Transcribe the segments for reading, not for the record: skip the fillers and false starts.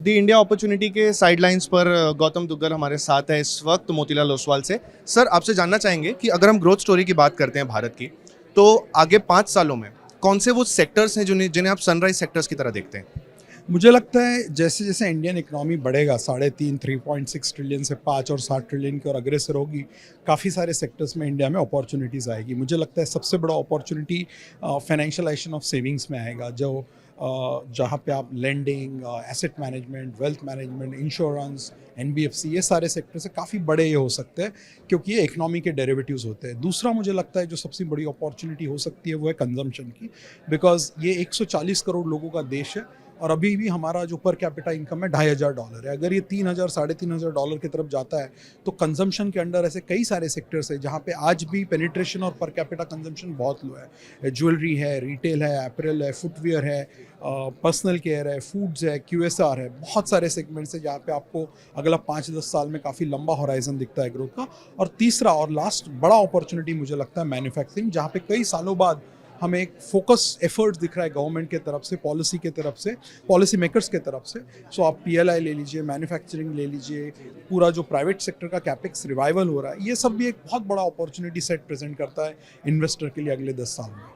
दी India opportunity के sidelines पर गौतम दुग्गल हमारे साथ है इस वक्त मोतीलाल ओसवाल से। सर, आपसे जानना चाहेंगे कि अगर हम ग्रोथ स्टोरी की बात करते हैं भारत की, तो आगे 5 सालों में कौन से वो सेक्टर्स हैं जिन्हें जिन्हें आप सनराइज सेक्टर्स की तरह देखते हैं? मुझे लगता है जैसे जैसे इंडियन इकोनॉमी बढ़ेगा 3.5 ट्रिलियन से 5 और 7 ट्रिलियन की ओर अग्रसर होगी, काफ़ी सारे सेक्टर्स में इंडिया में अपॉर्चुनिटीज़ आएगी। मुझे लगता है सबसे बड़ा अपॉर्चुनिटी फाइनेंशियलाइजेशन ऑफ सेविंग्स में आएगा, जो जहाँ पे आप lending, asset management, wealth management, insurance, NBFC, ये सारे सेक्टर से काफ़ी बड़े ये हो सकते हैं क्योंकि ये इकोनॉमी के डेरिवेटिव्स होते हैं। दूसरा मुझे लगता है जो सबसे बड़ी अपॉर्चुनिटी हो सकती है वो है कंजम्पशन की, बिकॉज ये 140 करोड़ लोगों का देश है और अभी भी हमारा जो पर कैपिटा इनकम है $2,500 है। अगर ये 3,000 $3,500 डॉलर की तरफ जाता है तो कंजम्पशन के अंडर ऐसे कई सारे सेक्टर्स हैं जहाँ पे आज भी पेनिट्रेशन और पर कैपिटा कंजम्पशन बहुत लो है। ज्वेलरी है, रिटेल है, एपरल है, फुटवियर है, पर्सनल केयर है, फूड्स है, क्यूएसआर है, बहुत सारे सेगमेंट्स है जहाँ पे आपको अगला 5-10 साल में काफ़ी लंबा होराइजन दिखता है ग्रोथ का। और तीसरा और लास्ट बड़ा अपॉर्चुनिटी मुझे लगता है मैन्युफैक्चरिंग, जहाँ पे कई सालों बाद हमें एक फोकस एफर्ट्स दिख रहा है गवर्नमेंट के तरफ से, पॉलिसी के तरफ से, पॉलिसी मेकर्स के तरफ से। सो आप पीएलआई ले लीजिए, मैन्युफैक्चरिंग ले लीजिए, पूरा जो प्राइवेट सेक्टर का कैपेक्स रिवाइवल हो रहा है, ये सब भी एक बहुत बड़ा अपॉर्चुनिटी सेट प्रेजेंट करता है इन्वेस्टर के लिए अगले 10 साल में।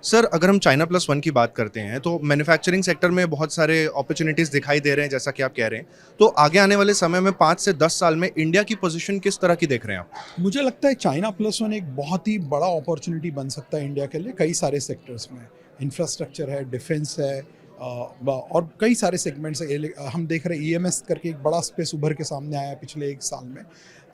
सर, अगर हम चाइना प्लस वन की बात करते हैं तो मैन्युफैक्चरिंग सेक्टर में बहुत सारे अपॉर्चुनिटीज़ दिखाई दे रहे हैं, जैसा कि आप कह रहे हैं। तो आगे आने वाले समय में 5 से 10 साल में इंडिया की पोजीशन किस तरह की देख रहे हैं आप? मुझे लगता है चाइना प्लस वन एक बहुत ही बड़ा अपॉर्चुनिटी बन सकता है इंडिया के लिए कई सारे सेक्टर्स में। इंफ्रास्ट्रक्चर है, डिफेंस है, और कई सारे सेगमेंट्स है। हम देख रहे हैं ईएमएस करके एक बड़ा स्पेस उभर के सामने आया है पिछले 1 साल में।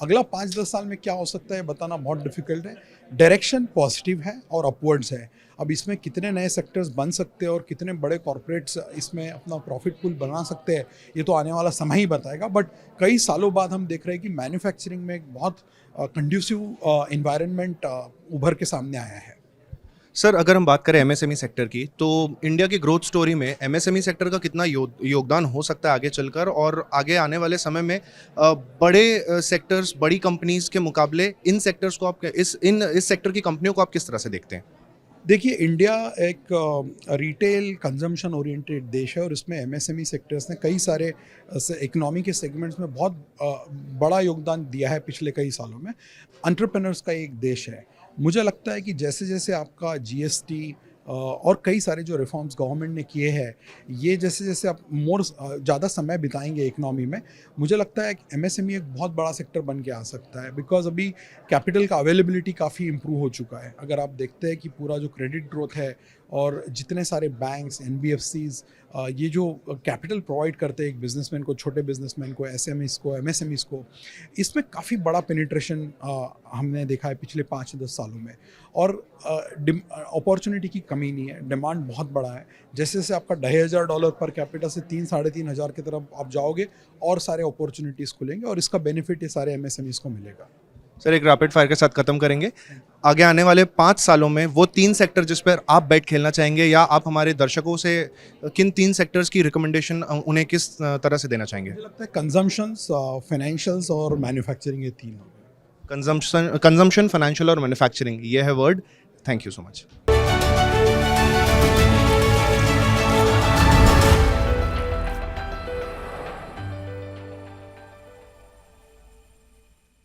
अगला 5-10 साल में क्या हो सकता है बताना बहुत डिफिकल्ट है। डायरेक्शन पॉजिटिव है और अपवर्ड्स है। अब इसमें कितने नए सेक्टर्स बन सकते हैं और कितने बड़े कॉरपोरेट्स इसमें अपना प्रॉफिट पूल बना सकते हैं, ये तो आने वाला समय ही बताएगा। बट कई सालों बाद हम देख रहे हैं कि मैन्युफैक्चरिंग में एक बहुत कंड्यूसिव इन्वायरमेंट उभर के सामने आया है। सर, अगर हम बात करें एमएसएमई सेक्टर की, तो इंडिया की ग्रोथ स्टोरी में एमएसएमई सेक्टर का कितना योगदान हो सकता है आगे चलकर, और आगे आने वाले समय में बड़े सेक्टर्स, बड़ी कंपनीज के मुकाबले इन सेक्टर्स को आप इस सेक्टर की कंपनियों को आप किस तरह से देखते हैं? देखिए, इंडिया एक रिटेल कंजम्पशन ओरिएंटेड देश है और इसमें एमएसएमई सेक्टर्स ने कई सारे इकोनॉमी के सेगमेंट्स में बहुत बड़ा योगदान दिया है पिछले कई सालों में। एंटरप्रेन्योर्स का एक देश है। मुझे लगता है कि जैसे जैसे आपका जीएसटी और कई सारे जो रिफॉर्म्स गवर्नमेंट ने किए हैं, ये जैसे जैसे आप ज़्यादा समय बिताएंगे इकनॉमी में, मुझे लगता है कि एमएसएमई एक बहुत बड़ा सेक्टर बन के आ सकता है। बिकॉज अभी कैपिटल का अवेलेबिलिटी काफ़ी इम्प्रूव हो चुका है। अगर आप देखते हैं कि पूरा जो क्रेडिट ग्रोथ है और जितने सारे बैंक्स, एनबीएफसीज, ये जो कैपिटल प्रोवाइड करते हैं एक बिजनेसमैन को, छोटे बिजनेसमैन को, एसएमईज को, एमएसएमईज को, इसमें काफ़ी बड़ा पेनिट्रेशन हमने देखा है पिछले 5-10 सालों में। और अपॉर्चुनिटी की कमी नहीं है, डिमांड बहुत बड़ा है। जैसे जैसे आपका $2,500 पर कैपिटा से 3-3,500 की तरफ आप जाओगे और सारे अपॉर्चुनिटीज़ खुलेंगे और इसका बेनिफिट ये सारे एमएसएमईज को मिलेगा। सर, एक रैपिड फायर के साथ खत्म करेंगे। आगे आने वाले 5 सालों में वो 3 सेक्टर जिस पर आप बैट खेलना चाहेंगे, या आप हमारे दर्शकों से किन 3 सेक्टर्स की रिकमेंडेशन उन्हें किस तरह से देना चाहेंगे? मुझे लगता है कंजम्पशंस, फाइनेंशियल्स और मैन्युफैक्चरिंग, ये 3 हो गए। कंजम्पशन, फाइनेंशियल और मैन्युफैक्चरिंग, ये है word. Thank you so much.